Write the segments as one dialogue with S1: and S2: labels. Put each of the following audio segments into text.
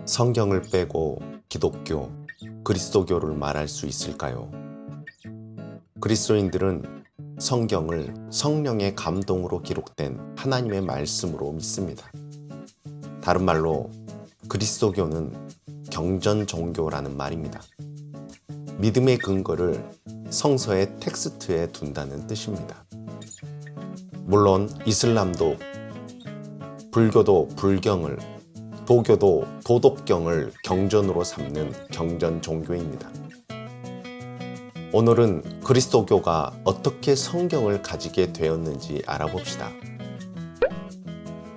S1: 성경을 빼고 기독교, 그리스도교를 말할 수 있을까요? 그리스도인들은 성경을 성령의 감동으로 기록된 하나님의 말씀으로 믿습니다. 다른 말로 그리스도교는 경전 종교라는 말입니다. 믿음의 근거를 성서의 텍스트에 둔다는 뜻입니다. 물론 이슬람도 불교도 불경을, 도교도 도덕경을 경전으로 삼는 경전 종교입니다. 오늘은 그리스도교가 어떻게 성경을 가지게 되었는지 알아봅시다.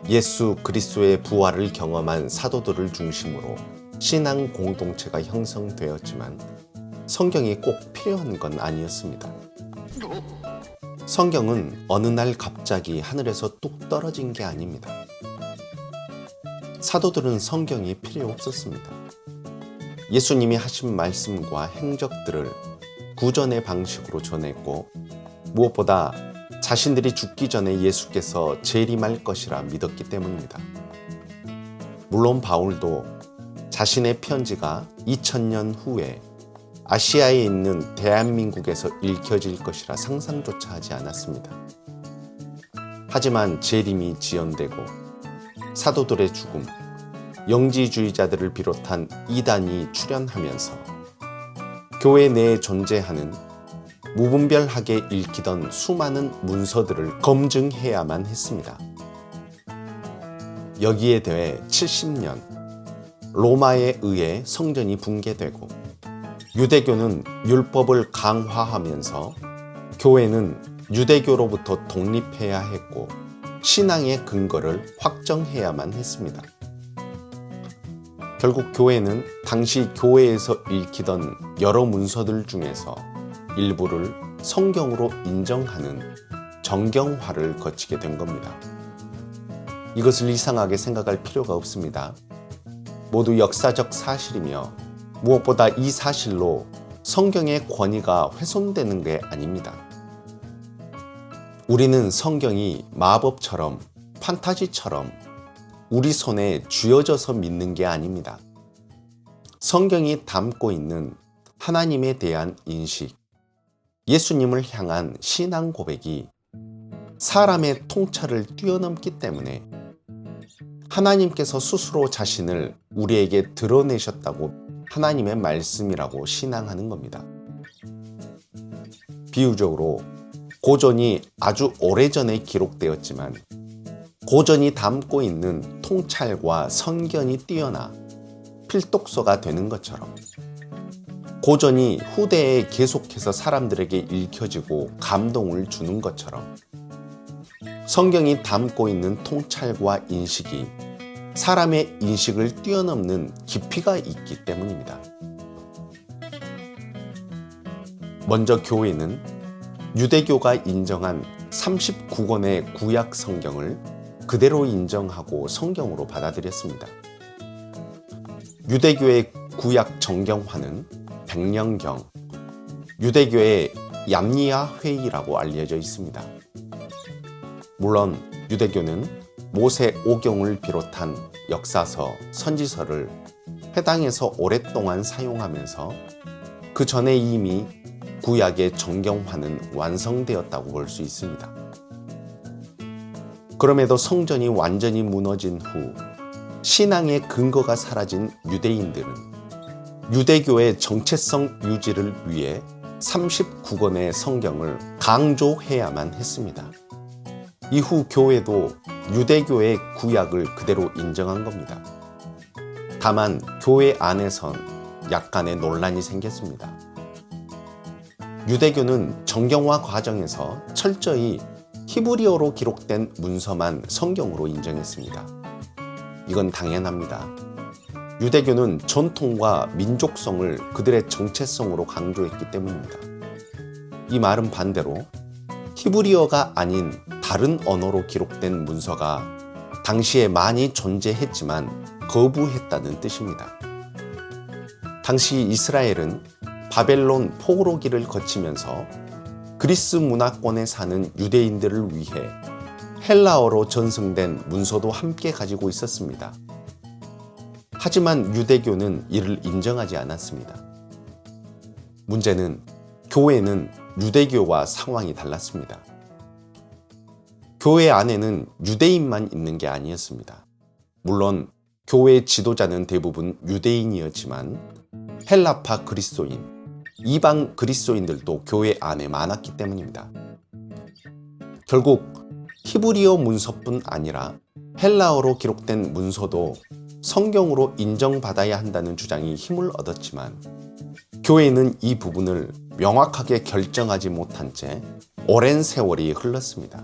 S1: 예수 그리스도의 부활을 경험한 사도들을 중심으로 신앙 공동체가 형성되었지만 성경이 꼭 필요한 건 아니었습니다. 성경은 어느 날 갑자기 하늘에서 뚝 떨어진 게 아닙니다. 사도들은 성경이 필요 없었습니다. 예수님이 하신 말씀과 행적들을 구전의 방식으로 전했고 무엇보다 자신들이 죽기 전에 예수께서 재림할 것이라 믿었기 때문입니다. 물론 바울도 자신의 편지가 2000년 후에 아시아에 있는 대한민국에서 읽혀질 것이라 상상조차 하지 않았습니다. 하지만 재림이 지연되고 사도들의 죽음, 영지주의자들을 비롯한 이단이 출현하면서 교회 내에 존재하는 무분별하게 읽히던 수많은 문서들을 검증해야만 했습니다. 여기에 대해 70년 로마에 의해 성전이 붕괴되고 유대교는 율법을 강화하면서 교회는 유대교로부터 독립해야 했고 신앙의 근거를 확정해야만 했습니다. 결국 교회는 당시 교회에서 읽히던 여러 문서들 중에서 일부를 성경으로 인정하는 정경화를 거치게 된 겁니다. 이것을 이상하게 생각할 필요가 없습니다. 모두 역사적 사실이며 무엇보다 이 사실로 성경의 권위가 훼손되는 게 아닙니다. 우리는 성경이 마법처럼 판타지처럼 우리 손에 쥐어져서 믿는 게 아닙니다. 성경이 담고 있는 하나님에 대한 인식, 예수님을 향한 신앙 고백이 사람의 통찰을 뛰어넘기 때문에 하나님께서 스스로 자신을 우리에게 드러내셨다고 하나님의 말씀이라고 신앙하는 겁니다. 비유적으로 고전이 아주 오래전에 기록되었지만 고전이 담고 있는 통찰과 선견이 뛰어나 필독서가 되는 것처럼 고전이 후대에 계속해서 사람들에게 읽혀지고 감동을 주는 것처럼 성경이 담고 있는 통찰과 인식이 사람의 인식을 뛰어넘는 깊이가 있기 때문입니다. 먼저 교회는 유대교가 인정한 39권의 구약 성경을 그대로 인정하고 성경으로 받아들였습니다. 유대교의 구약 정경화는 백령경, 유대교의 얌니아 회의라고 알려져 있습니다. 물론 유대교는 모세 오경을 비롯한 역사서, 선지서를 회당에서 오랫동안 사용하면서 그 전에 이미 구약의 정경화는 완성되었다고 볼 수 있습니다. 그럼에도 성전이 완전히 무너진 후 신앙의 근거가 사라진 유대인들은 유대교의 정체성 유지를 위해 39권의 성경을 강조해야만 했습니다. 이후 교회도 유대교의 구약을 그대로 인정한 겁니다. 다만 교회 안에선 약간의 논란이 생겼습니다. 유대교는 정경화 과정에서 철저히 히브리어로 기록된 문서만 성경으로 인정했습니다. 이건 당연합니다. 유대교는 전통과 민족성을 그들의 정체성으로 강조했기 때문입니다. 이 말은 반대로 히브리어가 아닌 다른 언어로 기록된 문서가 당시에 많이 존재했지만 거부했다는 뜻입니다. 당시 이스라엘은 바벨론 포로기를 거치면서 그리스 문화권에 사는 유대인들을 위해 헬라어로 전승된 문서도 함께 가지고 있었습니다. 하지만 유대교는 이를 인정하지 않았습니다. 문제는 교회는 유대교와 상황이 달랐습니다. 교회 안에는 유대인만 있는 게 아니었습니다. 물론 교회 지도자는 대부분 유대인이었지만 헬라파 그리스도인, 이방 그리스도인들도 교회 안에 많았기 때문입니다. 결국 히브리어 문서뿐 아니라 헬라어로 기록된 문서도 성경으로 인정받아야 한다는 주장이 힘을 얻었지만 교회는 이 부분을 명확하게 결정하지 못한 채 오랜 세월이 흘렀습니다.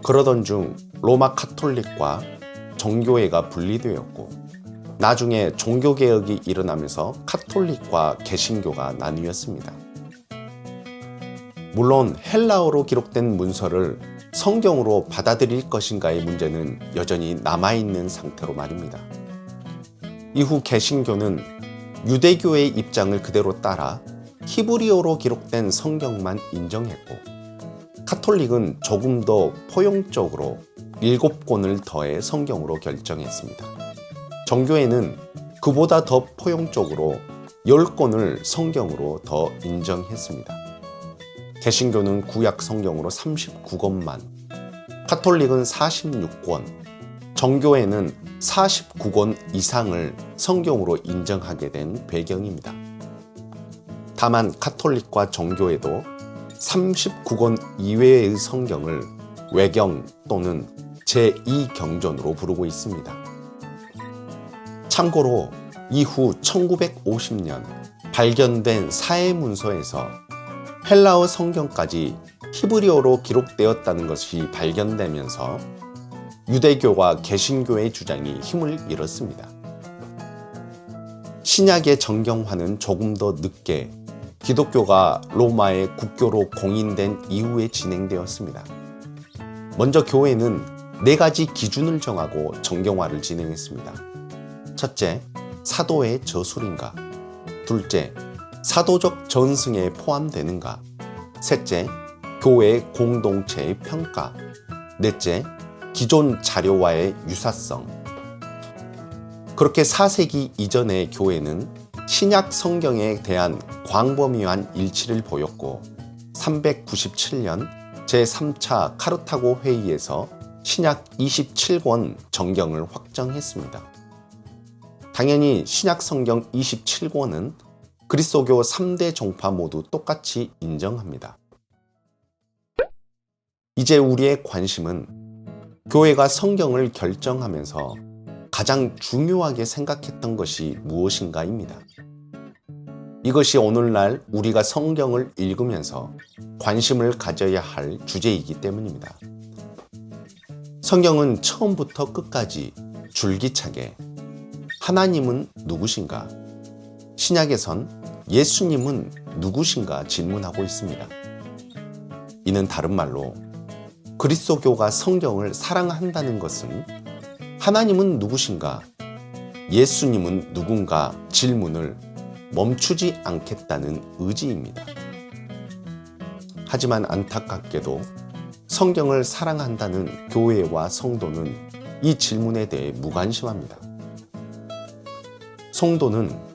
S1: 그러던 중 로마 카톨릭과 정교회가 분리되었고 나중에 종교개혁이 일어나면서 카톨릭과 개신교가 나뉘었습니다. 물론 헬라어로 기록된 문서를 성경으로 받아들일 것인가의 문제는 여전히 남아있는 상태로 말입니다. 이후 개신교는 유대교의 입장을 그대로 따라 히브리어로 기록된 성경만 인정했고 카톨릭은 조금 더 포용적으로 7권을 더해 성경으로 결정했습니다. 정교회는 그보다 더 포용적으로 10권을 성경으로 더 인정했습니다. 개신교는 구약 성경으로 39권만, 카톨릭은 46권, 정교회는 49권 이상을 성경으로 인정하게 된 배경입니다. 다만 카톨릭과 정교회도 39권 이외의 성경을 외경 또는 제2경전으로 부르고 있습니다. 참고로 이후 1950년 발견된 사해문서에서 헬라어 성경까지 히브리어로 기록되었다는 것이 발견되면서 유대교와 개신교의 주장이 힘을 잃었습니다. 신약의 정경화는 조금 더 늦게 기독교가 로마의 국교로 공인된 이후에 진행되었습니다. 먼저 교회는 4가지 기준을 정하고 정경화를 진행했습니다. 첫째, 사도의 저술인가? 둘째, 사도적 전승에 포함되는가? 셋째, 교회 공동체의 평가. 넷째, 기존 자료와의 유사성. 그렇게 4세기 이전의 교회는 신약 성경에 대한 광범위한 일치를 보였고 397년 제3차 카르타고 회의에서 신약 27권 정경을 확정했습니다. 당연히 신약 성경 27권은 그리스도교 3대 종파 모두 똑같이 인정합니다. 이제 우리의 관심은 교회가 성경을 결정하면서 가장 중요하게 생각했던 것이 무엇인가입니다. 이것이 오늘날 우리가 성경을 읽으면서 관심을 가져야 할 주제이기 때문입니다. 성경은 처음부터 끝까지 줄기차게 하나님은 누구신가? 신약에선 예수님은 누구신가 질문하고 있습니다. 이는 다른 말로 그리스도교가 성경을 사랑한다는 것은 하나님은 누구신가? 예수님은 누군가 질문을 멈추지 않겠다는 의지입니다. 하지만 안타깝게도 성경을 사랑한다는 교회와 성도는 이 질문에 대해 무관심합니다. 성도는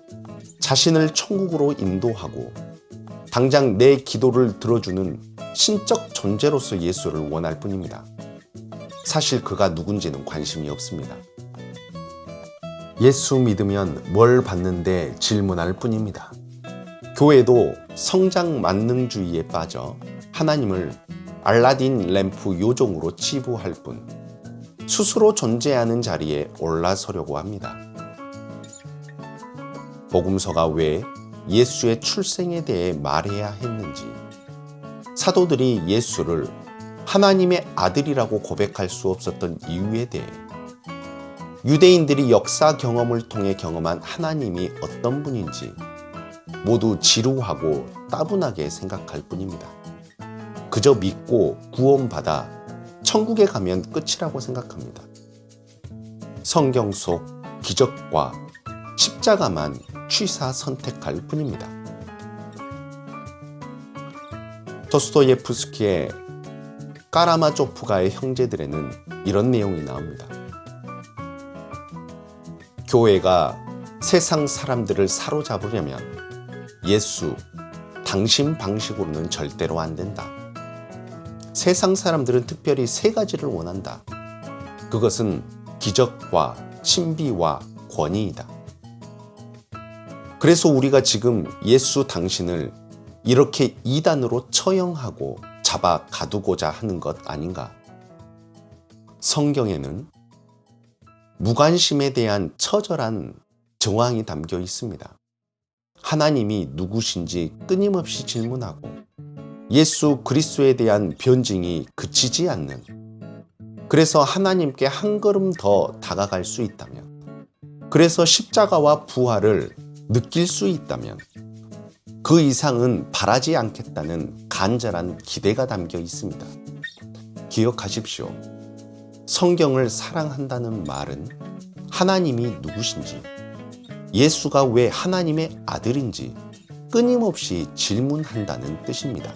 S1: 자신을 천국으로 인도하고 당장 내 기도를 들어주는 신적 존재로서 예수를 원할 뿐입니다. 사실 그가 누군지는 관심이 없습니다. 예수 믿으면 뭘 받는데 질문할 뿐입니다. 교회도 성장 만능주의에 빠져 하나님을 알라딘 램프 요정으로 치부할 뿐 스스로 존재하는 자리에 올라서려고 합니다. 복음서가 왜 예수의 출생에 대해 말해야 했는지, 사도들이 예수를 하나님의 아들이라고 고백할 수 없었던 이유에 대해, 유대인들이 역사 경험을 통해 경험한 하나님이 어떤 분인지 모두 지루하고 따분하게 생각할 뿐입니다. 그저 믿고 구원받아 천국에 가면 끝이라고 생각합니다. 성경 속 기적과 십자가만 취사 선택할 뿐입니다. 도스토예프스키의 까라마조프가의 형제들에는 이런 내용이 나옵니다. 교회가 세상 사람들을 사로잡으려면 예수, 당신 방식으로는 절대로 안 된다. 세상 사람들은 특별히 세 가지를 원한다. 그것은 기적과 신비와 권위이다. 그래서 우리가 지금 예수 당신을 이렇게 이단으로 처형하고 잡아 가두고자 하는 것 아닌가? 성경에는 무관심에 대한 처절한 정황이 담겨 있습니다. 하나님이 누구신지 끊임없이 질문하고 예수 그리스도에 대한 변증이 그치지 않는, 그래서 하나님께 한 걸음 더 다가갈 수 있다면, 그래서 십자가와 부활을 느낄 수 있다면 그 이상은 바라지 않겠다는 간절한 기대가 담겨 있습니다. 기억하십시오. 성경을 사랑한다는 말은 하나님이 누구신지, 예수가 왜 하나님의 아들인지 끊임없이 질문한다는 뜻입니다.